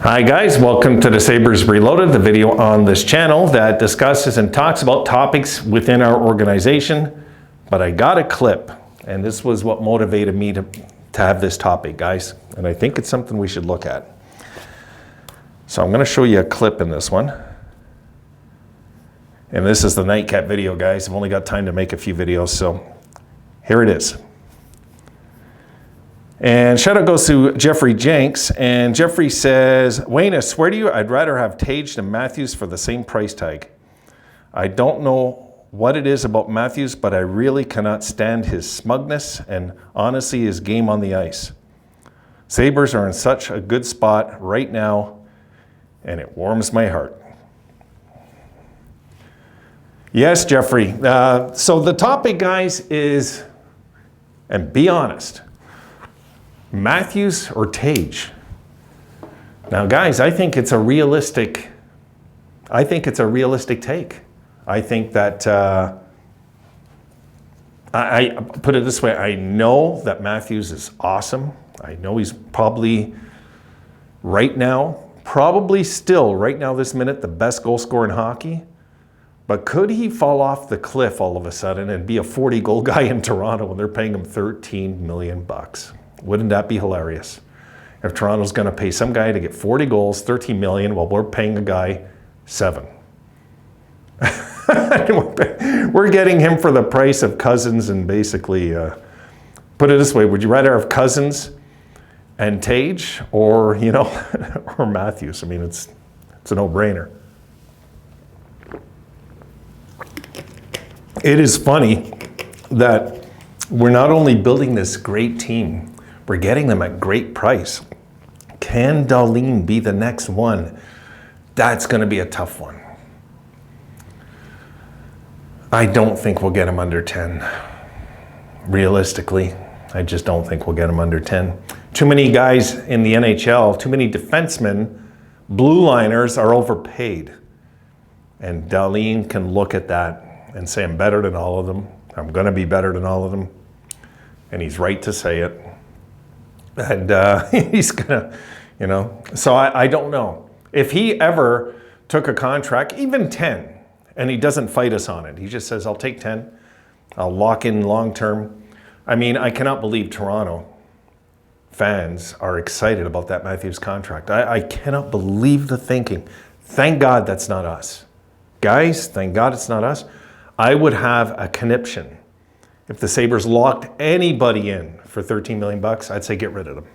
Hi guys, welcome to the Sabres Reloaded, the video on this channel that discusses and talks about topics within our organization. But I got a clip, and this was what motivated me to have this topic, guys. And I think it's something we should look at. So I'm going to show you a clip in this one. And this is the nightcap video, guys. I've only got time to make a few videos, so here it is. And shout out goes to Jeffrey Jenks, and Jeffrey says, Wayne, I swear to you, I'd rather have Tage than Matthews for the same price tag. I don't know what it is about Matthews, but I really cannot stand his smugness and honestly his game on the ice. Sabres are in such a good spot right now, and it warms my heart. Yes, Jeffrey. So the topic, guys, is, and be honest, Matthews or Tage? Now, guys, I think it's a realistic take. I think that, I put it this way, I know that Matthews is awesome. I know he's probably still, right now, this minute, the best goal scorer in hockey. But could he fall off the cliff all of a sudden and be a 40-goal guy in Toronto when they're paying him $13 million? Wouldn't that be hilarious? If Toronto's going to pay some guy to get 40 goals, $13 million, while we're paying a guy $7. We're getting him for the price of Cousins, and basically, put it this way, would you rather have Cousins and Tage or, or Matthews? I mean, it's a no-brainer. It is funny that we're not only building this great team, we're getting them at great price. Can Dahlin be the next one? That's going to be a tough one. I don't think we'll get him under 10. Realistically, I just don't think we'll get him under 10. Too many guys in the NHL, too many defensemen, blue liners are overpaid. And Dahlin can look at that and say, I'm better than all of them. I'm going to be better than all of them. And he's right to say it. And he's gonna, so I don't know. If he ever took a contract, even 10, and he doesn't fight us on it, he just says, I'll take 10, I'll lock in long term. I mean, I cannot believe Toronto fans are excited about that Matthews contract. I cannot believe the thinking. Thank God that's not us. Guys, thank God it's not us. I would have a conniption. If the Sabres locked anybody in for $13 million, I'd say get rid of them.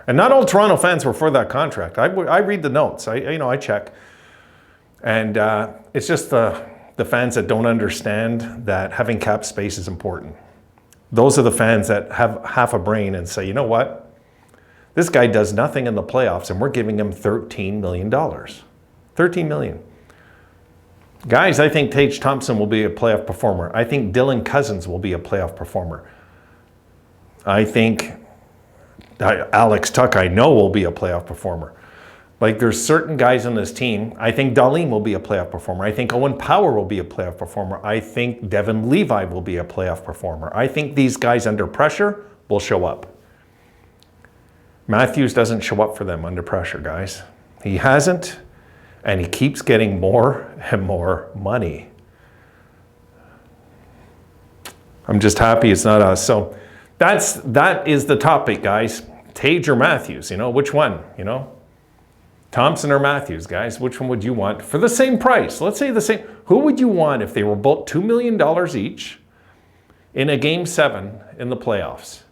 And not all Toronto fans were for that contract. I read the notes. I check. And it's just the fans that don't understand that having cap space is important. Those are the fans that have half a brain and say, you know what? This guy does nothing in the playoffs, and we're giving him $13 million. $13 million. Guys, I think Tage Thompson will be a playoff performer. I think Dylan Cousins will be a playoff performer. I think Alex Tuck, I know, will be a playoff performer. Like, there's certain guys on this team. I think Dahlin will be a playoff performer. I think Owen Power will be a playoff performer. I think Devin Levi will be a playoff performer. I think these guys under pressure will show up. Matthews doesn't show up for them under pressure, guys. He hasn't. And he keeps getting more and more money. I'm just happy it's not us. So that is the topic, guys. Tage or Matthews, which one, Thompson or Matthews, guys, which one would you want for the same price? Let's say the same. Who would you want if they were both $2 million each in a Game 7 in the playoffs?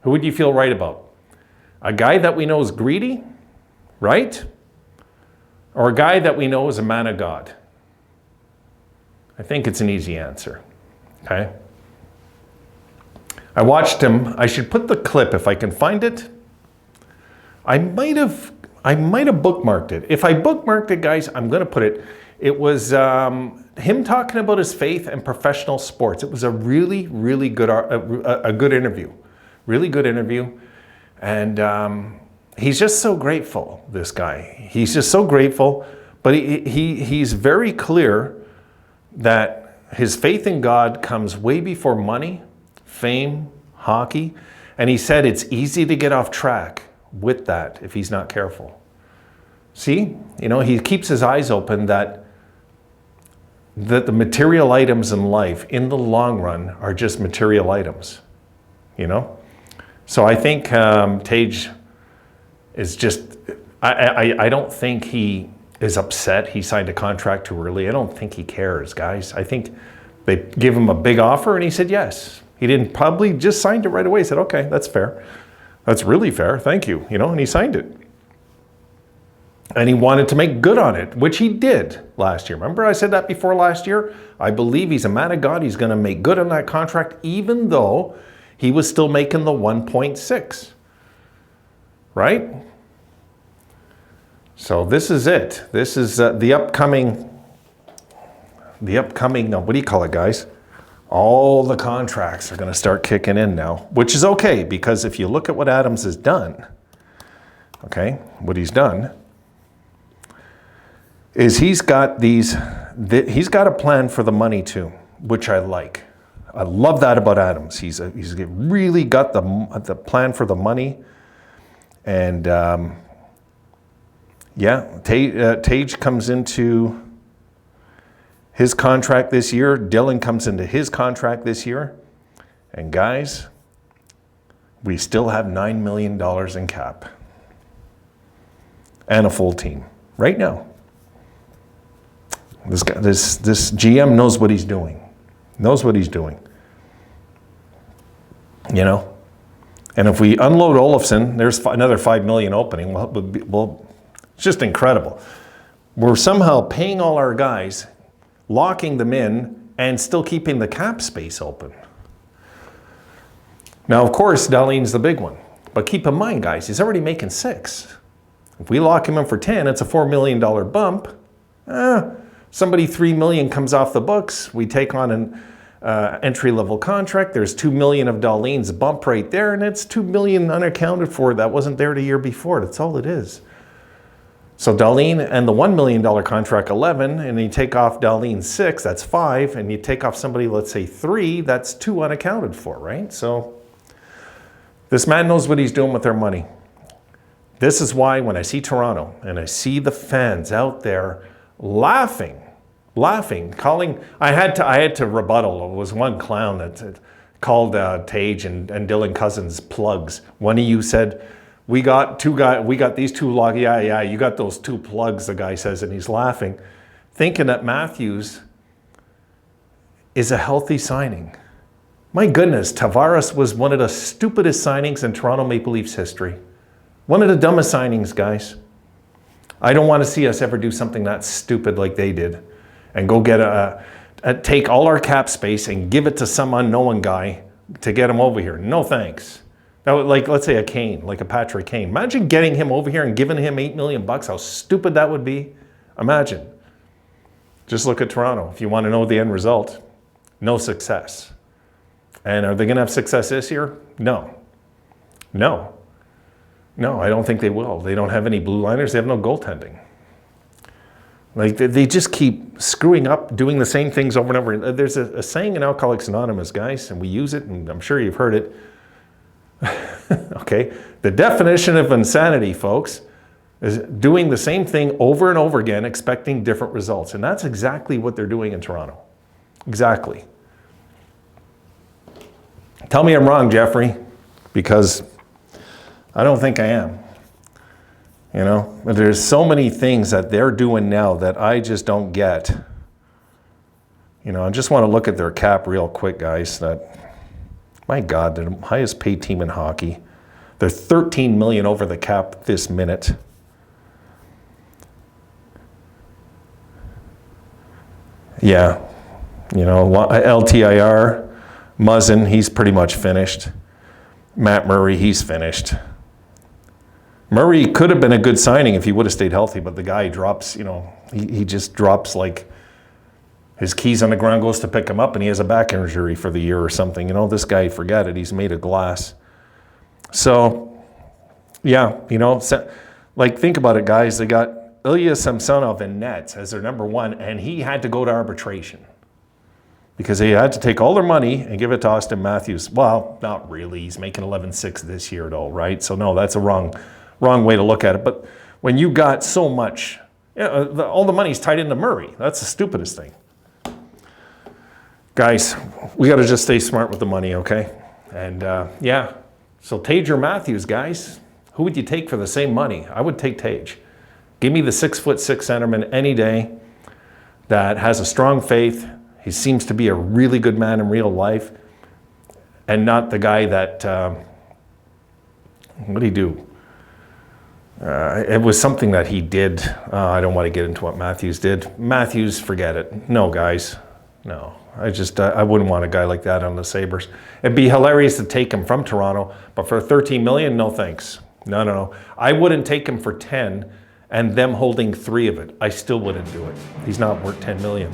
Who would you feel right about? A guy that we know is greedy, right? Or a guy that we know is a man of God? I think it's an easy answer, okay? I watched him. I should put the clip if I can find it. I might have bookmarked it. If I bookmarked it, guys, I'm going to put it. It was him talking about his faith and professional sports. It was a really, really good, a good interview. Really good interview. And he's just so grateful, this guy. He's just so grateful, but he's very clear that his faith in God comes way before money, fame, hockey. And he said it's easy to get off track with that if he's not careful. See, he keeps his eyes open that the material items in life, in the long run, are just material items. So I think Tage is just. I don't think he is upset he signed a contract too early. I don't think he cares, guys. I think they give him a big offer and he said yes. He didn't probably just signed it right away. He said, okay, that's fair. That's really fair. Thank you. And he signed it. And he wanted to make good on it, which he did last year. Remember I said that before last year? I believe he's a man of God. He's going to make good on that contract, even though he was still making the 1.6. Right? So this is it. This is the upcoming, what do you call it, guys? All the contracts are going to start kicking in now, which is okay, because if you look at what Adams has done, okay, what he's done is he's got a plan for the money too, which I like. I love that about Adams. He's really got the plan for the money, and Tage comes into his contract this year. Dylan comes into his contract this year. And guys, we still have $9 million in cap. And a full team right now. This GM knows what he's doing. And if we unload Olofsson, there's another $5 million opening. Well, it's just incredible. We're somehow paying all our guys, locking them in, and still keeping the cap space open. Now, of course, Dahlin's the big one. But keep in mind, guys, he's already making 6. If we lock him in for 10, it's a $4 million bump. Somebody $3 million comes off the books. We take on an entry-level contract. There's $2 million of Dahlin's bump right there, and it's $2 million unaccounted for. That wasn't there the year before. That's all it is. So Dahlin and the $1 million contract, 11, and you take off Dahlin's 6, that's 5, and you take off somebody, let's say 3, that's 2 unaccounted for, right? So this man knows what he's doing with their money. This is why when I see Toronto and I see the fans out there laughing, calling, I had to rebuttal. It was one clown that called Tage and Dylan Cousins plugs. One of you said, we got these two logs. Yeah, you got those 2 plugs, the guy says, and he's laughing, thinking that Matthews is a healthy signing. My goodness, Tavares was one of the stupidest signings in Toronto Maple Leafs history. One of the dumbest signings, guys. I don't want to see us ever do something that stupid like they did and go get take all our cap space and give it to some unknown guy to get him over here. No thanks. Now, like, let's say a Kane, like a Patrick Kane. Imagine getting him over here and giving him $8 million. How stupid that would be. Imagine. Just look at Toronto. If you want to know the end result, no success. And are they going to have success this year? No, I don't think they will. They don't have any blue liners. They have no goaltending. Like, they just keep screwing up, doing the same things over and over. There's a saying in Alcoholics Anonymous, guys, and we use it, and I'm sure you've heard it. Okay, the definition of insanity, folks, is doing the same thing over and over again, expecting different results. And that's exactly what they're doing in Toronto. Exactly. Tell me I'm wrong, Jeffrey, because I don't think I am. But there's so many things that they're doing now that I just don't get. I just want to look at their cap real quick, guys. My God, they're the highest paid team in hockey. They're $13 million over the cap this minute. Yeah, LTIR, Muzzin, he's pretty much finished. Matt Murray, he's finished. Murray could have been a good signing if he would have stayed healthy, but the guy drops, he just drops like his keys on the ground, goes to pick him up, and he has a back injury for the year or something. This guy, forget it. He's made of glass. So, yeah, think about it, guys. They got Ilya Samsonov in net as their number 1, and he had to go to arbitration because they had to take all their money and give it to Austin Matthews. Well, not really. He's making 11.6 this year, though, right? So, no, that's a wrong way to look at it. But when you got so much, all the money's tied into Murray. That's the stupidest thing. Guys, we got to just stay smart with the money, okay? And yeah, so Tage or Matthews, guys, who would you take for the same money? I would take Tage. Give me the 6'6" centerman any day that has a strong faith. He seems to be a really good man in real life, and not the guy that, what did he do? It was something that he did. I don't want to get into what Matthews did. Matthews, forget it. No, guys, no. I wouldn't want a guy like that on the Sabres. It'd be hilarious to take him from Toronto, but for $13 million, no thanks. No. I wouldn't take him for 10 and them holding 3 of it. I still wouldn't do it. He's not worth $10 million.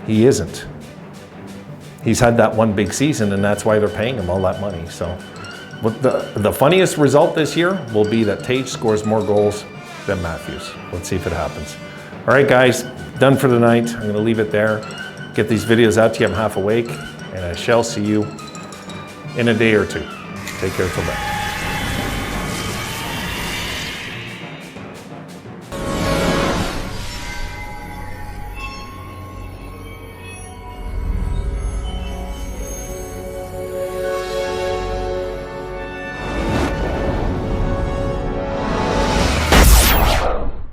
He isn't. He's had that one big season, and that's why they're paying him all that money. So the funniest result this year will be that Tage scores more goals than Matthews. Let's see if it happens. All right, guys, done for the night. I'm going to leave it there. Get these videos out to you. I'm half awake, and I shall see you in a day or two. Take care till then.